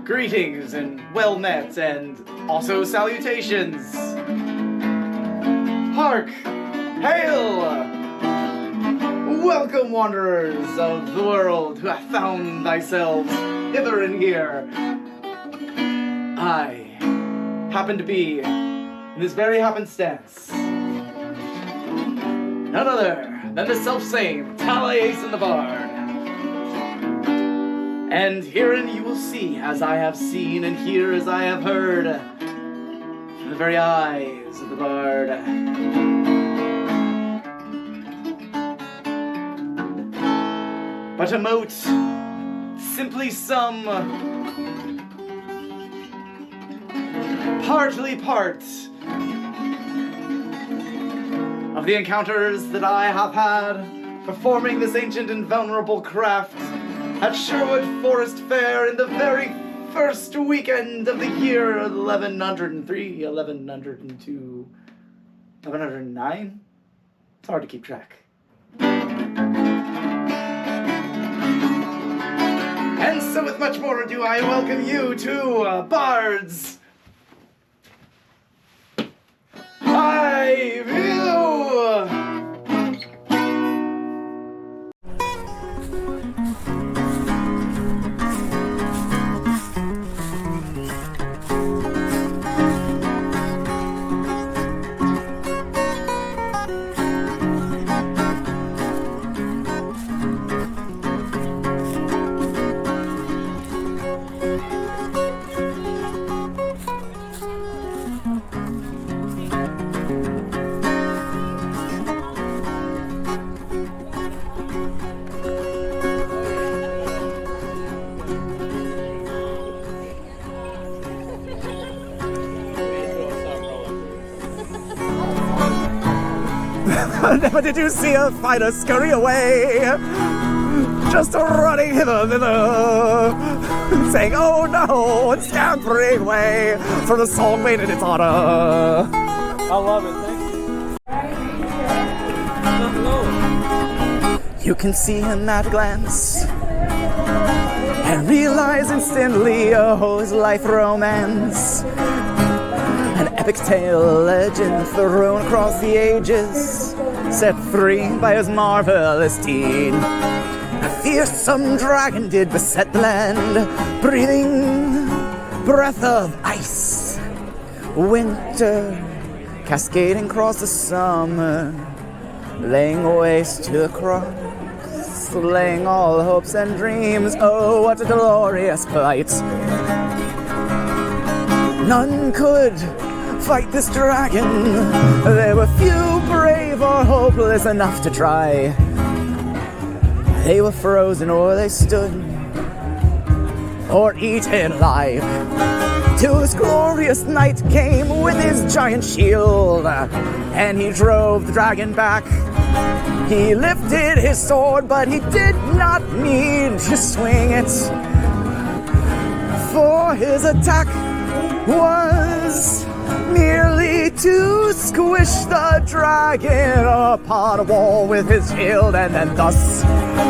Greetings and well met, and also salutations. Hark! Hail! Welcome, wanderers of the world who have found thyselves hither and here. I happen to be in this very happenstance none other than the selfsame Taliesin the Bard. And herein you will see as I have seen, and hear as I have heard, from the very eyes of the Bard. But a mote, simply some partly part of the encounters that I have had performing this ancient and venerable craft at Sherwood Forest Fair in the very first weekend of the year 1103, 1102, 1109? It's hard to keep track. And so with much more ado, I welcome you to Bard's High View! Never did you see a fighter scurry away, just running hither and thither, saying, "Oh no," and scampering away from the song made in its honor. I love it, thank you. You can see him at a glance and realize instantly, oh, his life romance. An epic tale, legend thrown across the ages, set free by his marvelous deed. A fearsome dragon did beset the land, breathing breath of ice. Winter cascading across the summer, laying waste to the crops, slaying all hopes and dreams. Oh, what a glorious plight! None could fight this dragon. There were few brave or hopeless enough to try. They were frozen or they stood, or eaten alive, till this glorious knight came with his giant shield, and he drove the dragon back. He lifted his sword, but he did not need to swing it, for his attack was merely to squish the dragon upon a wall with his shield, and then thus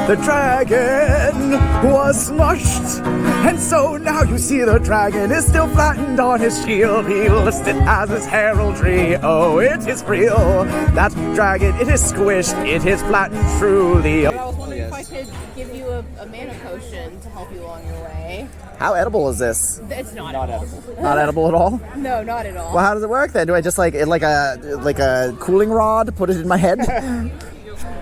the dragon was smushed. And so now you see the dragon is still flattened on his shield. He lists it as his heraldry. Oh, it is real. That dragon, it is squished, it is flattened truly. I was wondering if I could give you a mana potion to help you along your way. How edible is this? It's not edible. Not edible at all? No, not at all. Well, how does it work then? Do I just like a cooling rod, put it in my head?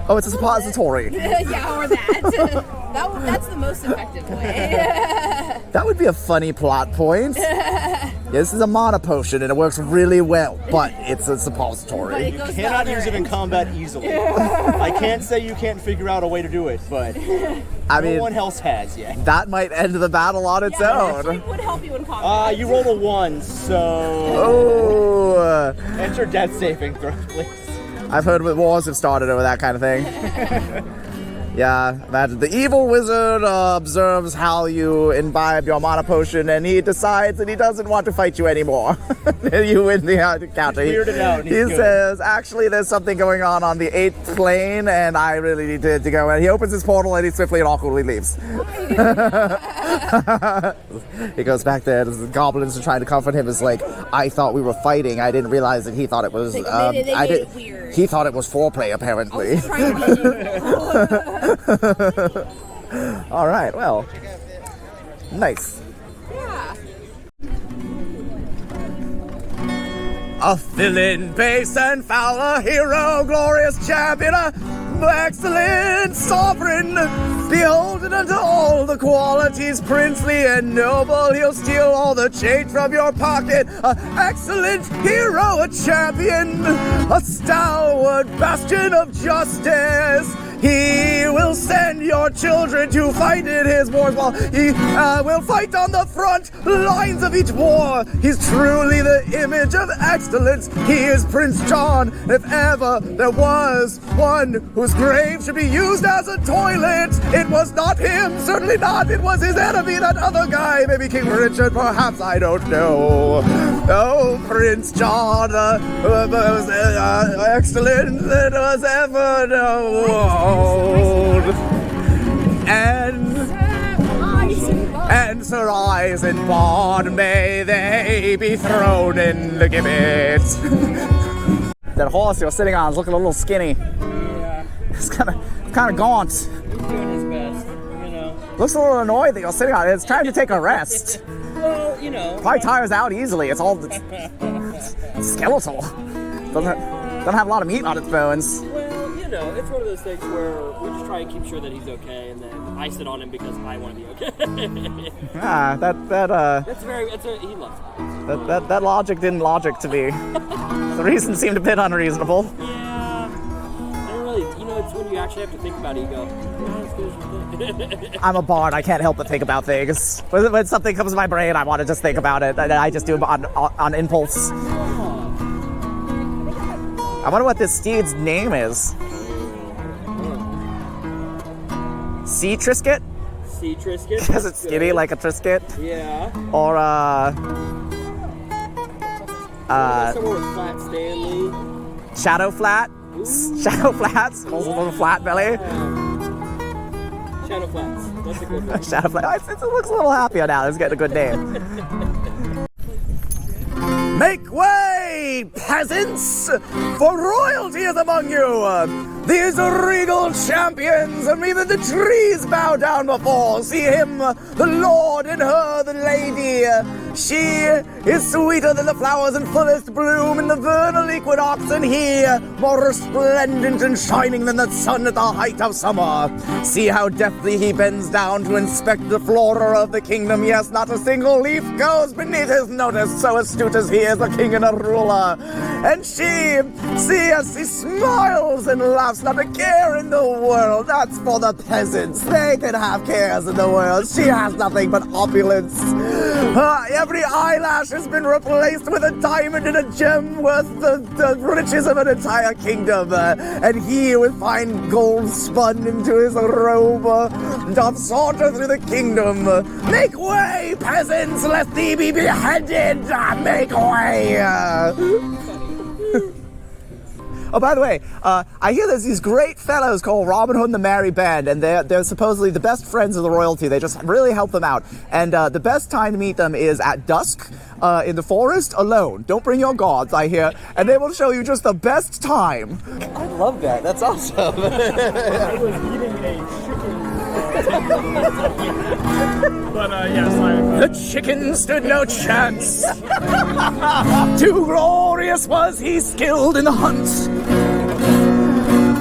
Oh, it's a suppository. Yeah, or that. That's the most effective way. That would be a funny plot point. Yeah, this is a mana potion and it works really well, but it's a suppository. But Cannot use it in combat easily. I can't say you can't figure out a way to do it, but no one else has yet. That might end the battle on its own. It would help you in combat. You rolled a 1, so... Oh. Enter death saving throw, please. I've heard wars have started over that kind of thing. Yeah, imagine the evil wizard observes how you imbibe your mana potion, and he decides that he doesn't want to fight you anymore. You win the encounter. He cleared it out. He says, actually, there's something going on the 8th plane, and I really need to go. And he opens his portal, and he swiftly and awkwardly leaves. He goes back there, the goblins are trying to comfort him. It's like, I thought we were fighting. I didn't realize that he thought it was, They made it weird. he thought it was foreplay, apparently. All right, well, nice. Yeah. A villain, base and foul, a hero, glorious champion, a excellent sovereign, beholden unto all the qualities princely and noble. He'll steal all the change from your pocket. A excellent hero, a champion, a stalwart bastion of justice. He will send your children to fight in his wars while he will fight on the front lines of each war. He's truly the image of excellence. He is Prince John. If ever there was one whose grave should be used as a toilet, it was not him, certainly not. It was his enemy, that other guy, maybe King Richard, perhaps, I don't know. Oh, Prince John, most excellent that was ever known. And Sir Eisenbahn, may they be thrown in the gibbet. That horse you're sitting on is looking a little skinny. Yeah, It's kind of gaunt. he's doing his best, you know. Looks a little annoyed that you're sitting on it. It's trying to take a rest. Well, you know. Probably tires out easily. It's all it's skeletal. Doesn't have a lot of meat on its bones. Well, you know, it's one of those things where we just try and keep sure that he's okay, and then I sit on him because I want to be okay. He loves it. That logic didn't logic to me. The reason seemed a bit unreasonable. Yeah. I don't really, you know, it's when you actually have to think about it, you go, yeah, it's good. I'm a bard. I can't help but think about things. When something comes to my brain, I want to just think about it. I just do it on impulse. I wonder what this steed's name is. Sea Trisket? Sea Trisket? Because it's skinny like a Trisket. Yeah. Or, Somewhere with Flat Stanley. Shadow Flat? Shadow Flats? Also a little flat belly. Shadow Flats. That's a good one. Shadow Flat. It looks a little happier now. It's getting a good name. Make way, peasants, for royalty is among you. These regal champions, and even the trees bow down before. See him, the lord, and her, the lady. She is sweeter than the flowers in fullest bloom in the vernal equinox, and he more resplendent and shining than the sun at the height of summer. See how deftly he bends down to inspect the flora of the kingdom. Yes, not a single leaf goes beneath his notice, so astute as he is a king and a ruler. And she, see as he smiles and laughs, not a care in the world. That's for the peasants. They can have cares in the world. She has nothing but opulence. Every eyelash has been replaced with a diamond and a gem worth the riches of an entire kingdom. And he, with fine gold spun into his robe, doth saunter through the kingdom. Make way, peasants, lest thee be beheaded. Make way. Oh, by the way, I hear there's these great fellows called Robin Hood and the Merry Band, and they're supposedly the best friends of the royalty. They just really help them out. And the best time to meet them is at dusk in the forest alone. Don't bring your gods, I hear, and they will show you just the best time. I love that. That's awesome. I was eating a chicken. But yes, The chicken stood no chance. Too glorious was he skilled in the hunt,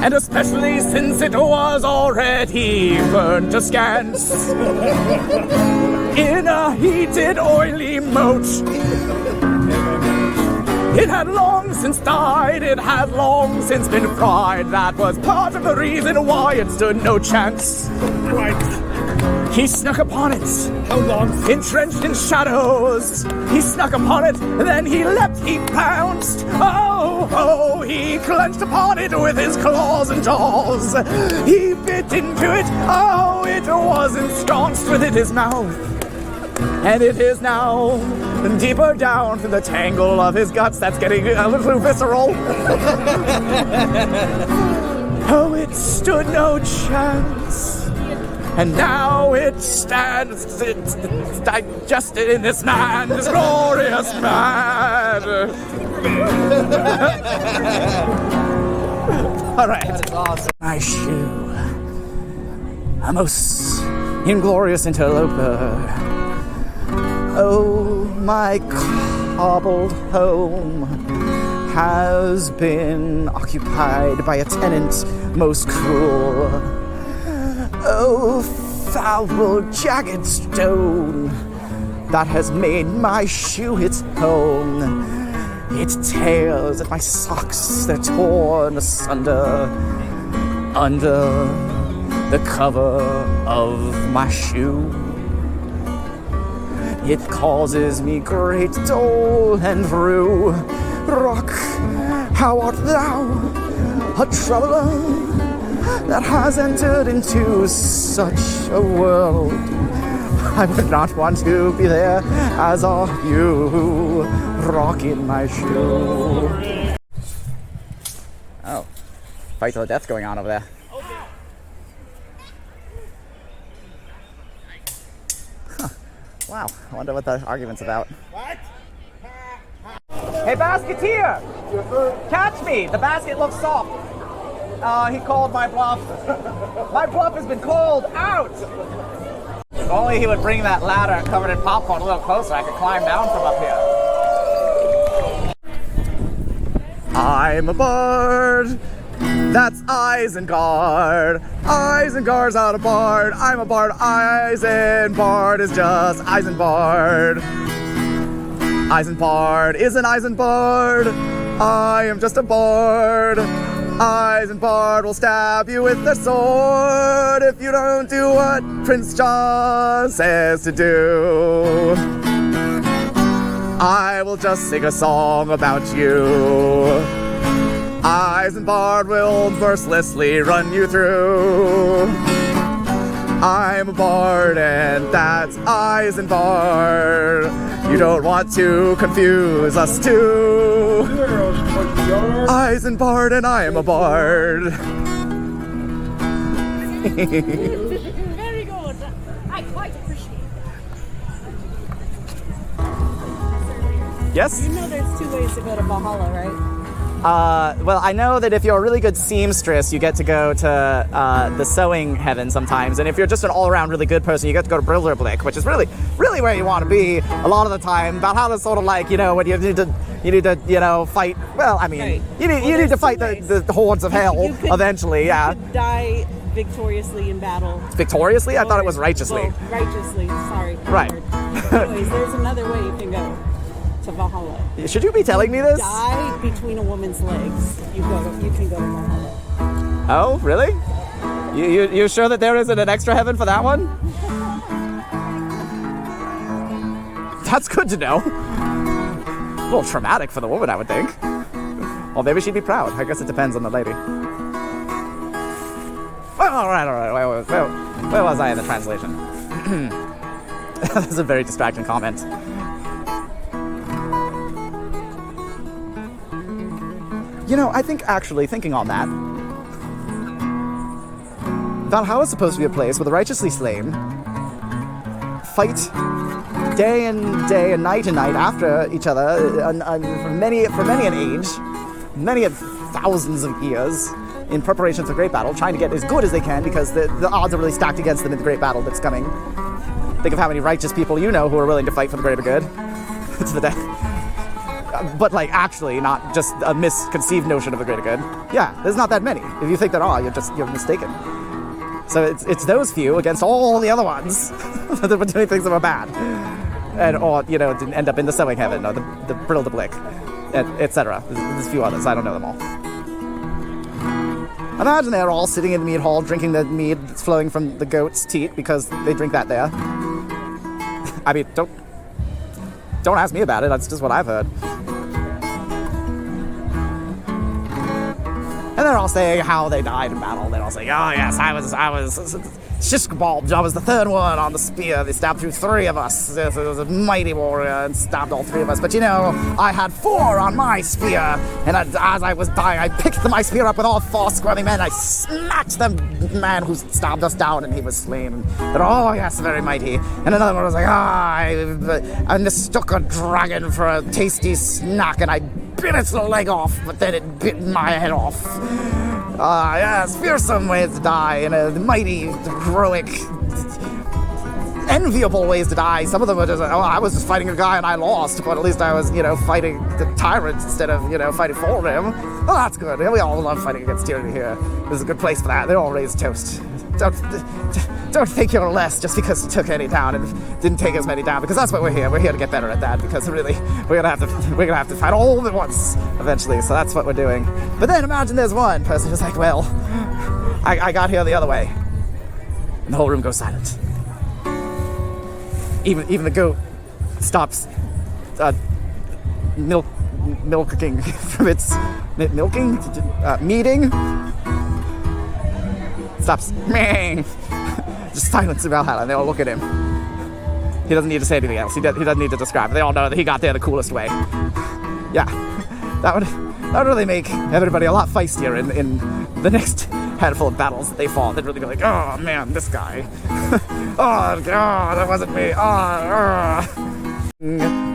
and especially since it was already burnt askance in a heated, oily moat. It had long since died, it had long since been fried. That was part of the reason why it stood no chance. Right. He snuck upon it. How long? Entrenched in shadows, he snuck upon it, then he leapt, he pounced. Oh, he clenched upon it with his claws and jaws. He bit into it, oh, it was ensconced within his mouth. And it is now deeper down through the tangle of his guts. That's getting a little visceral. Oh, it stood no chance. And now it stands, it's digested in this man, this glorious man. All right. That's awesome. My shoe, a most inglorious interloper. Oh, my cobbled home has been occupied by a tenant most cruel. Oh, foul, jagged stone that has made my shoe its home. It tears at my socks, they're torn asunder under the cover of my shoe. It causes me great dole and rue. Rock, how art thou, a traveler that has entered into such a world? I would not want to be there, as are you, rock in my shoe. Oh, fight to the death going on over there. Huh. Wow, I wonder what the argument's about. What? Hey, basketeer! Catch me! The basket looks soft. He called my bluff. My bluff has been called out! If only he would bring that ladder covered in popcorn a little closer, I could climb down from up here. I'm a bard. That's Isengard. Isengard's not a bard. I'm a bard. Isengard is just Isengard. Isengard is an Isengard. I am just a bard. Isengard will stab you with their sword if you don't do what Prince John says to do. I will just sing a song about you. Isengard will mercilessly run you through. I'm a bard and that's Isengard. You don't want to confuse us two. Isengard and I am a bard. Very good. I quite appreciate it. Yes? You know there's two ways to go to Valhalla, right? Well, I know that if you're a really good seamstress, you get to go to the sewing heaven sometimes, and if you're just an all-around really good person, you get to go to Brilderblick, which is really where you want to be a lot of the time. Valhalla's sort of like, you know, when you need to, fight. Well, I mean, Right. you need to fight the hordes of hell You could- eventually. Yeah, You could die victoriously in battle. victoriously. I thought it was righteously. Well, righteously, sorry. Right. Anyways, there's another way you can go to Valhalla. Should you be telling me this? Die between a woman's legs. You can go to Valhalla. Oh, really? You sure that there isn't an extra heaven for that one? That's good to know. A little traumatic for the woman, I would think. Well, maybe she'd be proud. I guess it depends on the lady. Well, all right. Where was I in the translation? That's a very distracting comment. You know, I think actually, thinking on that, Valhalla is supposed to be a place where the righteously slain fight day and night after each other for many an age, many thousands of years, in preparation for the great battle, trying to get as good as they can because the odds are really stacked against them in the great battle that's coming. Think of how many righteous people you know who are willing to fight for the greater good to the death. But like actually, not just a misconceived notion of the greater good. Yeah, there's not that many. If you think that you're mistaken. So it's those few against all the other ones that were doing things that were bad, or didn't end up in the sewing heaven or the Brilderblick, etc. There's a few others. I don't know them all. Imagine they're all sitting in the mead hall drinking the mead that's flowing from the goat's teat because they drink that there. I mean, don't ask me about it. That's just what I've heard. And they're all saying how they died in battle. They're all saying, oh yes, I was Shishkabald. I was the third one on the spear. They stabbed through 3 of us. It was a mighty warrior and stabbed all 3 of us. But I had 4 on my spear. And as I was dying, I picked my spear up with all 4 squirmy men. I smacked the man who stabbed us down, and he was slain. And they're, oh yes, very mighty. And another one was like, I mistook a dragon for a tasty snack, and I bit its leg off, but then it bit my head off. Yes, fearsome ways to die, and mighty, heroic, enviable ways to die. Some of them were just, I was just fighting a guy and I lost, but at least I was, fighting the tyrant instead of, fighting for him. Well, that's good. We all love fighting against tyranny here. This is a good place for that. They all raise toast. Don't think you're less just because you took any down and didn't take as many down, because that's what we're here. We're here to get better at that, because really we're gonna have to fight all at once eventually. So that's what we're doing. But then imagine there's one person who's like, well, I got here the other way, and the whole room goes silent. Even the goat stops milking from its meeting. Stops meeing. Just silence in Valhalla, and they all look at him. He doesn't need to say anything else. He doesn't need to describe it. They all know that he got there the coolest way. Yeah, that would really make everybody a lot feistier in the next handful of battles that they fought. They'd really go like, oh man, this guy. Oh god, that wasn't me.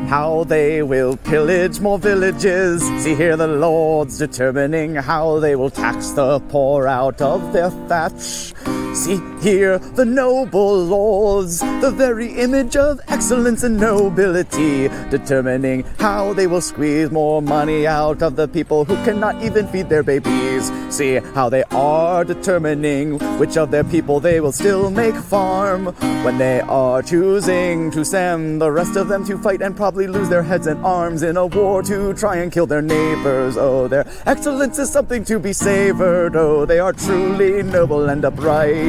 How they will pillage more villages. See here the lords determining how they will tax the poor out of their thatch. See here the noble lords, the very image of excellence and nobility, determining how they will squeeze more money out of the people who cannot even feed their babies. See how they are determining which of their people they will still make farm, when they are choosing to send the rest of them to fight and probably lose their heads and arms in a war to try and kill their neighbors. Oh, their excellence is something to be savored. Oh, they are truly noble and upright,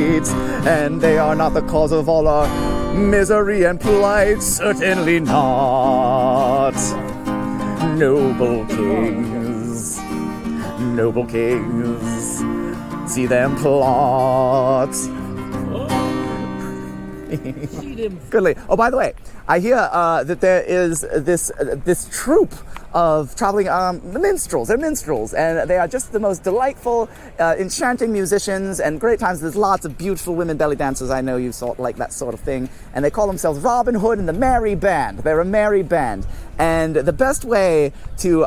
and they are not the cause of all our misery and plight. Certainly not. Noble kings, see them plot. Goodly. Oh, by the way, I hear that there is this troupe of traveling minstrels. They're minstrels, and they are just the most delightful, enchanting musicians and great times. There's lots of beautiful women belly dancers. I know you sort like that sort of thing. And they call themselves Robin Hood and the Merry Band. They're a merry band. And the best way to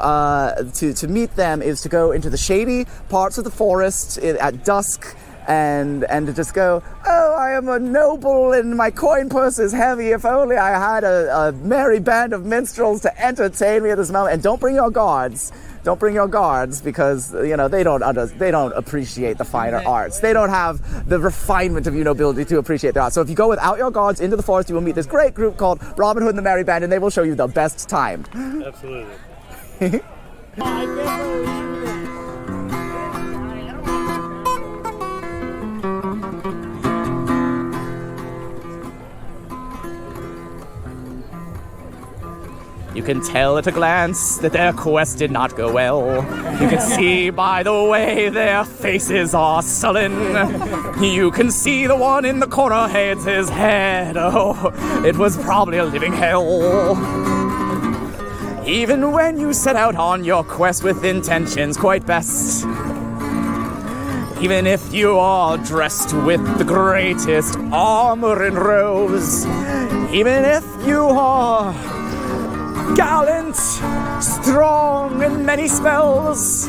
meet them is to go into the shady parts of the forest at dusk, and to just go, oh, I am a noble and my coin purse is heavy. If only I had a merry band of minstrels to entertain me at this moment. And don't bring your guards. Don't bring your guards, because they don't appreciate the finer arts. They don't have the refinement of nobility to appreciate their art. So if you go without your guards into the forest, you will meet this great group called Robin Hood and the Merry Band, and they will show you the best time. Absolutely. You can tell at a glance that their quest did not go well. You can see by the way their faces are sullen. You can see the one in the corner hides his head. Oh, it was probably a living hell. Even when you set out on your quest with intentions quite best, even if you are dressed with the greatest armor and robes, even if you are gallant, strong, and many spells,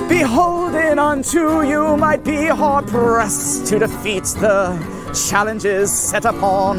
beholden unto you might be hard-pressed to defeat the challenges set upon.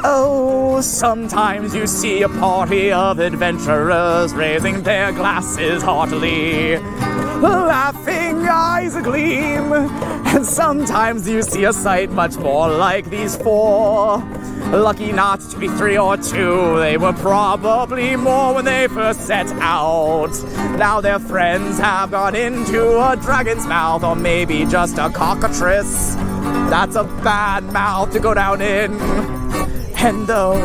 Oh, sometimes you see a party of adventurers raising their glasses heartily, laughing eyes agleam, and sometimes you see a sight much more like these 4. Lucky not to be 3 or 2, they were probably more when they first set out. Now their friends have gone into a dragon's mouth, or maybe just a cockatrice. That's a bad mouth to go down in. And though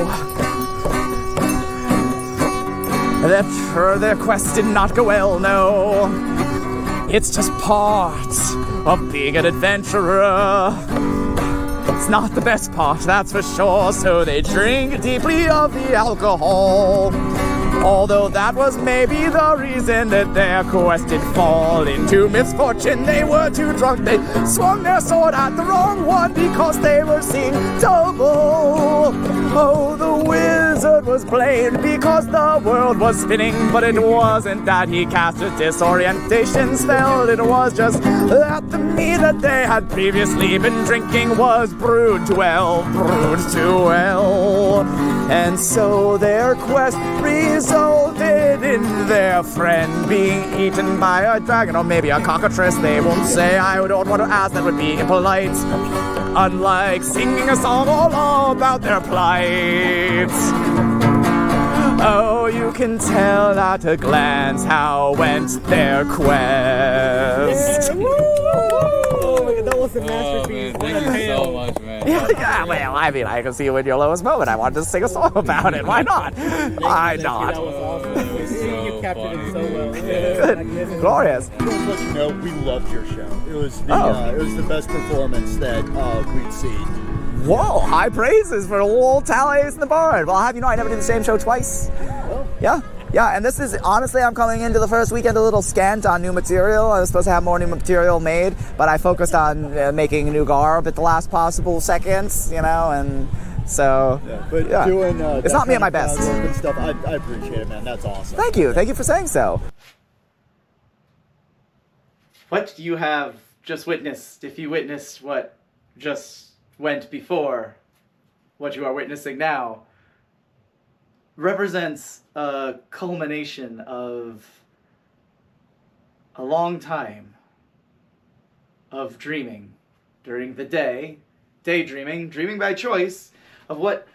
their quest did not go well, no, It's just part of being an adventurer. It's not the best part, that's for sure, so they drink deeply of the alcohol. Although that was maybe the reason that their quest did fall into misfortune. They were too drunk, they swung their sword at the wrong one because they were seeing double. Oh, the wizard was blamed because the world was spinning, but it wasn't that he cast a disorientation spell. It was just that the mead that they had previously been drinking was brewed too well. And so their quest resulted in their friend being eaten by a dragon, or maybe a cockatrice. They won't say. I don't want to ask, that would be impolite. Unlike singing a song all about their plight. Oh, you can tell at a glance how went their quest. Oh my god, that was a masterpiece. Thank you so much, man. Yeah, well, I mean, I can see you in your lowest moment. I wanted to sing a song about it. Why not? Why not? That was awesome. You captured it so well. Good. Glorious. Just to let you know, we loved your show. It was the best performance that we'd seen. Whoa, high praises for old Taliesin the Bard. Well, I'll have you know, I never did the same show twice. Yeah, and this is, honestly, I'm coming into the first weekend a little scant on new material. I was supposed to have more new material made, but I focused on making new garb at the last possible seconds, and so, doing it's not me at my best. And stuff, I appreciate it, man. That's awesome. Thank you for saying so. What you have just witnessed, if you witnessed what just went before, what you are witnessing now, represents a culmination of a long time of dreaming during the day, daydreaming, dreaming by choice of what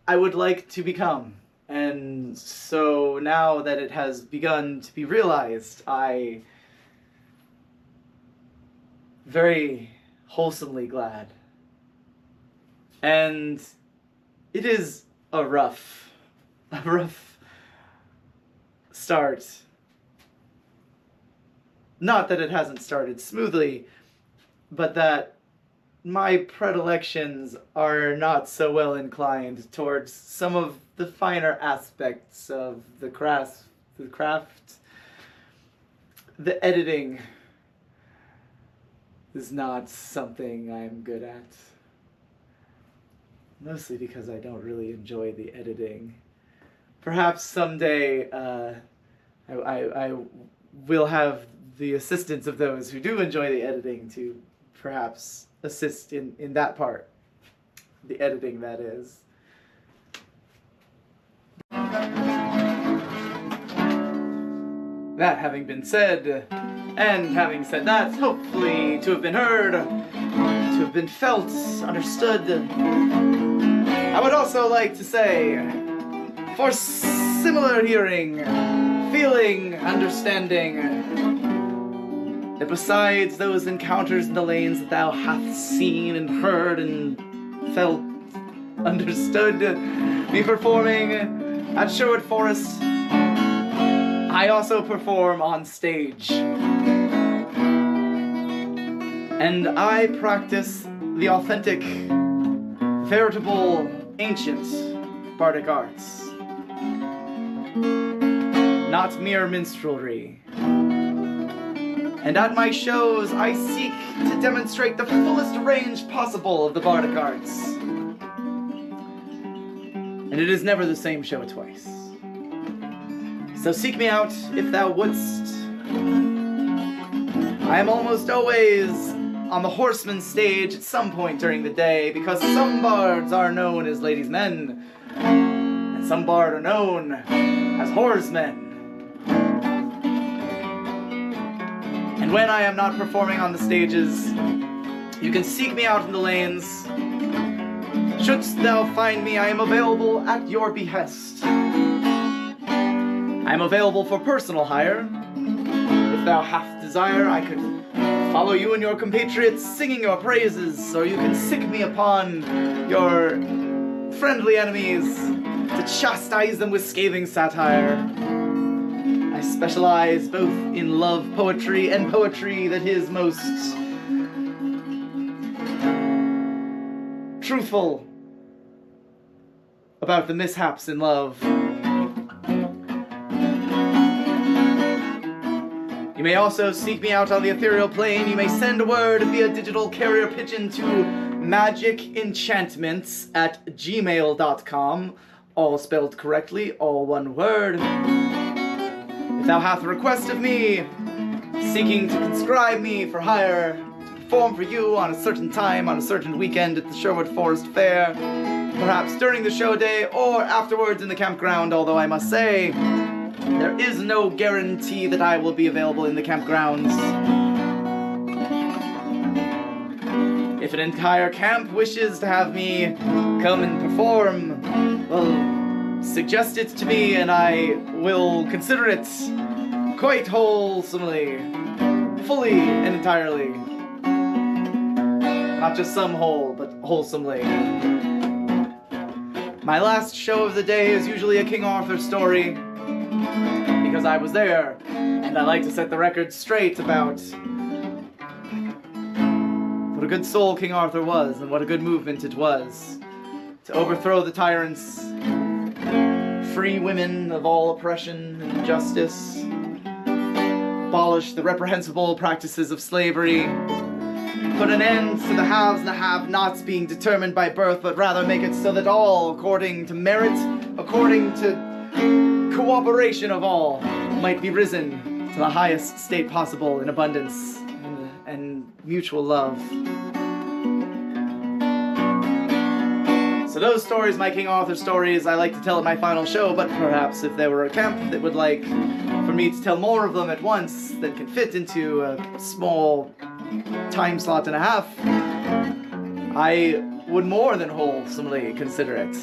I would like to become. And so now that it has begun to be realized, I very wholesomely glad. And it is a rough start. Not that it hasn't started smoothly, but that my predilections are not so well inclined towards some of the finer aspects of the craft. The editing is not something I'm good at. Mostly because I don't really enjoy the editing. Perhaps someday I will have the assistance of those who do enjoy the editing to perhaps assist in that part. The editing, that is. That having been said, and having said that, hopefully to have been heard, to have been felt, understood, I would also like to say, for similar hearing, feeling, understanding, that besides those encounters in the lanes that thou hast seen and heard and felt, understood, me performing at Sherwood Forest, I also perform on stage. And I practice the authentic, veritable, ancient bardic arts. Not mere minstrelry. And at my shows, I seek to demonstrate the fullest range possible of the bardic arts. And it is never the same show twice. So seek me out if thou wouldst. I am almost always on the horseman stage at some point during the day, because some bards are known as ladies' men, and some bards are known as whoresmen. And when I am not performing on the stages, you can seek me out in the lanes. Shouldst thou find me, I am available at your behest. I am available for personal hire. If thou hast desire, I could follow you and your compatriots singing your praises, or you can sick me upon your friendly enemies to chastise them with scathing satire. I specialize both in love poetry and poetry that is most truthful about the mishaps in love. You may also seek me out on the ethereal plane. You may send a word via digital carrier pigeon to magicenchantments@gmail.com, all spelled correctly, all one word. If thou hast a request of me, seeking to conscribe me for hire, to perform for you on a certain time, on a certain weekend at the Sherwood Forest Fair, perhaps during the show day or afterwards in the campground, although I must say, there is no guarantee that I will be available in the campgrounds. If an entire camp wishes to have me come and perform, well, suggest it to me and I will consider it quite wholesomely, fully and entirely. Not just some whole, but wholesomely. My last show of the day is usually a King Arthur story, because I was there, and I like to set the record straight about what a good soul King Arthur was, and what a good movement it was to overthrow the tyrants, free women of all oppression and injustice, abolish the reprehensible practices of slavery, put an end to the haves and the have-nots being determined by birth, but rather make it so that all, according to merit, according to cooperation of all, might be risen to the highest state possible in abundance and mutual love. So those stories, my King Arthur stories, I like to tell at my final show, but perhaps if there were a camp that would like for me to tell more of them at once that can fit into a small time slot and a half, I would more than wholesomely consider it.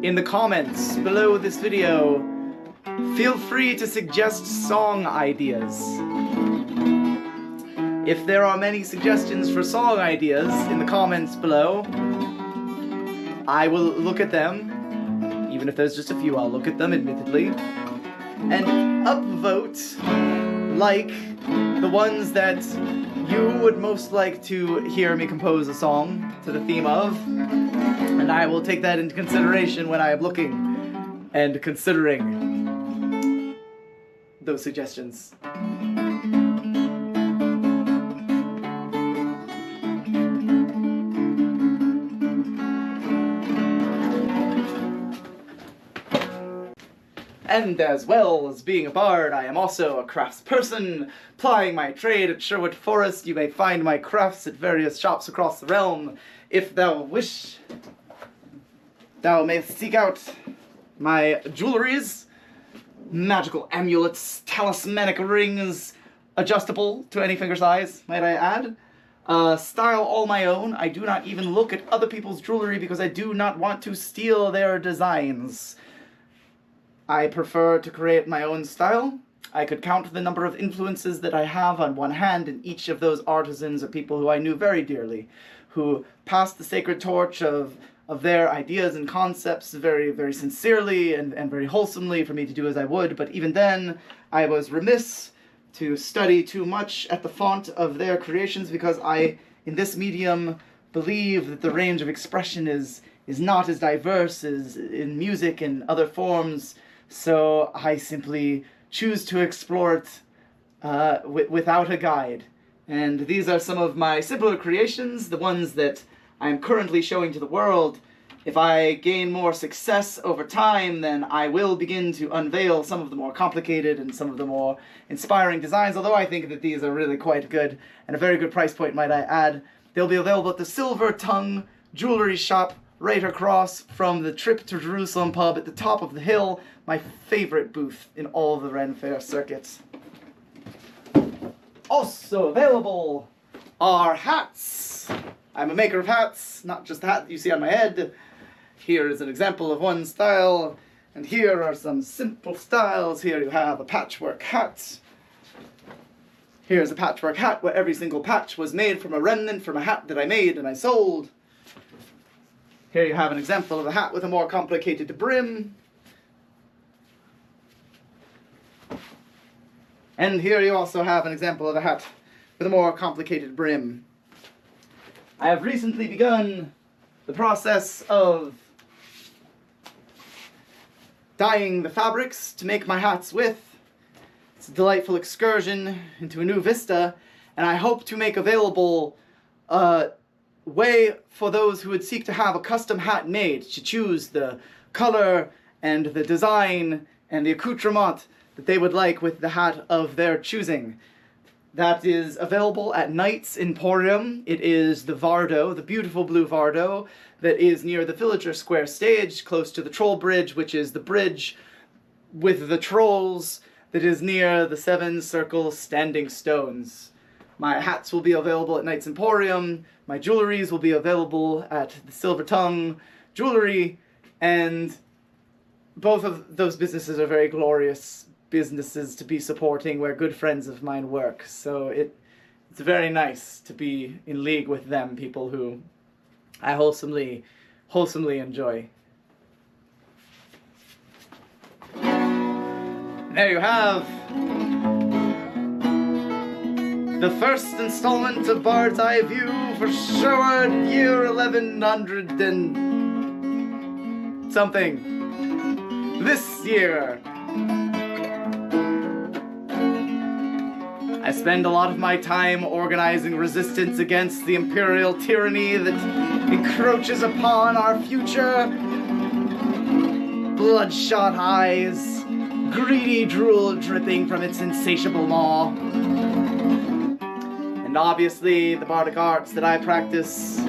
In the comments below this video, feel free to suggest song ideas. If there are many suggestions for song ideas in the comments below, I will look at them. Even if there's just a few, I'll look at them, admittedly, and upvote like the ones that you would most like to hear me compose a song to the theme of, and I will take that into consideration when I am looking and considering those suggestions. And as well as being a bard, I am also a craftsperson, plying my trade at Sherwood Forest. You may find my crafts at various shops across the realm. If thou wish, thou mayst seek out my jewelries, magical amulets, talismanic rings, adjustable to any finger size, might I add. Style all my own. I do not even look at other people's jewelry because I do not want to steal their designs. I prefer to create my own style. I could count the number of influences that I have on one hand, and each of those artisans are people who I knew very dearly, who passed the sacred torch of their ideas and concepts very, very sincerely and very wholesomely for me to do as I would, but even then, I was remiss to study too much at the font of their creations because I, in this medium, believe that the range of expression is not as diverse as in music and other forms. So I simply choose to explore it without a guide. And these are some of my simpler creations, the ones that I am currently showing to the world. If I gain more success over time, then I will begin to unveil some of the more complicated and some of the more inspiring designs, although I think that these are really quite good, and a very good price point, might I add. They'll be available at the Silver Tongue Jewelry Shop, right across from the Trip to Jerusalem pub at the top of the hill, my favorite booth in all of the Ren Fair circuits. Also available are hats. I'm a maker of hats, not just the hat that you see on my head. Here is an example of one style, and here are some simple styles. Here you have a patchwork hat. Here's a patchwork hat where every single patch was made from a remnant from a hat that I made and I sold. Here you have an example of a hat with a more complicated brim. And here you also have an example of a hat with a more complicated brim. I have recently begun the process of dyeing the fabrics to make my hats with. It's a delightful excursion into a new vista, and I hope to make available a way for those who would seek to have a custom hat made to choose the color and the design and the accoutrement that they would like with the hat of their choosing. That is available at Knight's Emporium. It is the Vardo, the beautiful blue Vardo, that is near the Villager Square stage, close to the Troll Bridge, which is the bridge with the trolls that is near the 7 circle standing stones. My hats will be available at Knight's Emporium, my jewelries will be available at the Silver Tongue Jewelry, and both of those businesses are very glorious businesses to be supporting where good friends of mine work. So it's very nice to be in league with them, people who I wholesomely enjoy. There you have the first installment of Bard's Eye View for Sherwood year 1100 and something. This year, I spend a lot of my time organizing resistance against the imperial tyranny that encroaches upon our future. Bloodshot eyes, greedy drool dripping from its insatiable maw. And obviously, the bardic arts that I practice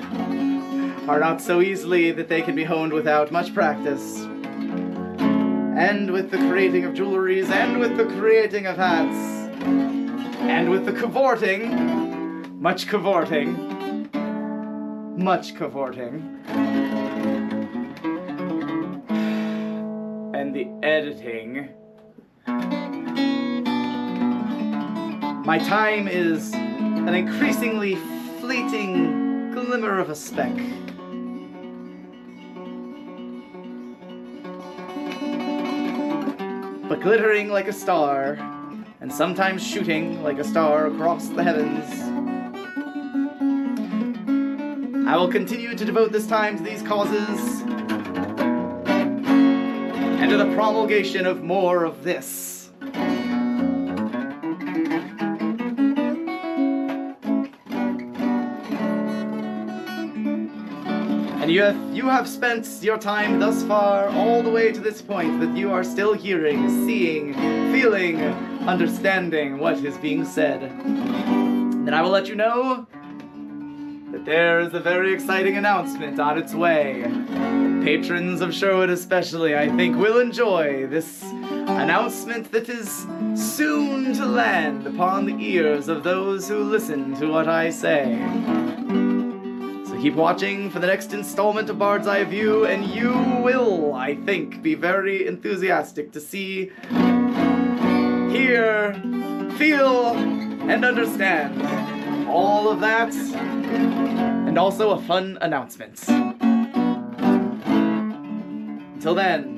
are not so easily that they can be honed without much practice. And with the creating of jewelries, and with the creating of hats, and with the cavorting, much cavorting, and the editing, my time is an increasingly fleeting glimmer of a speck. But glittering like a star, and sometimes shooting like a star across the heavens. I will continue to devote this time to these causes, and to the promulgation of more of this. And you have spent your time thus far, all the way to this point, that you are still hearing, seeing, feeling, understanding what is being said. Then I will let you know that there is a very exciting announcement on its way. Patrons of Sherwood especially, I think, will enjoy this announcement that is soon to land upon the ears of those who listen to what I say. So keep watching for the next installment of Bard's Eye View, and you will, I think, be very enthusiastic to see, hear, feel, and understand all of that, and also a fun announcement. Until then,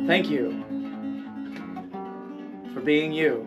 thank you for being you.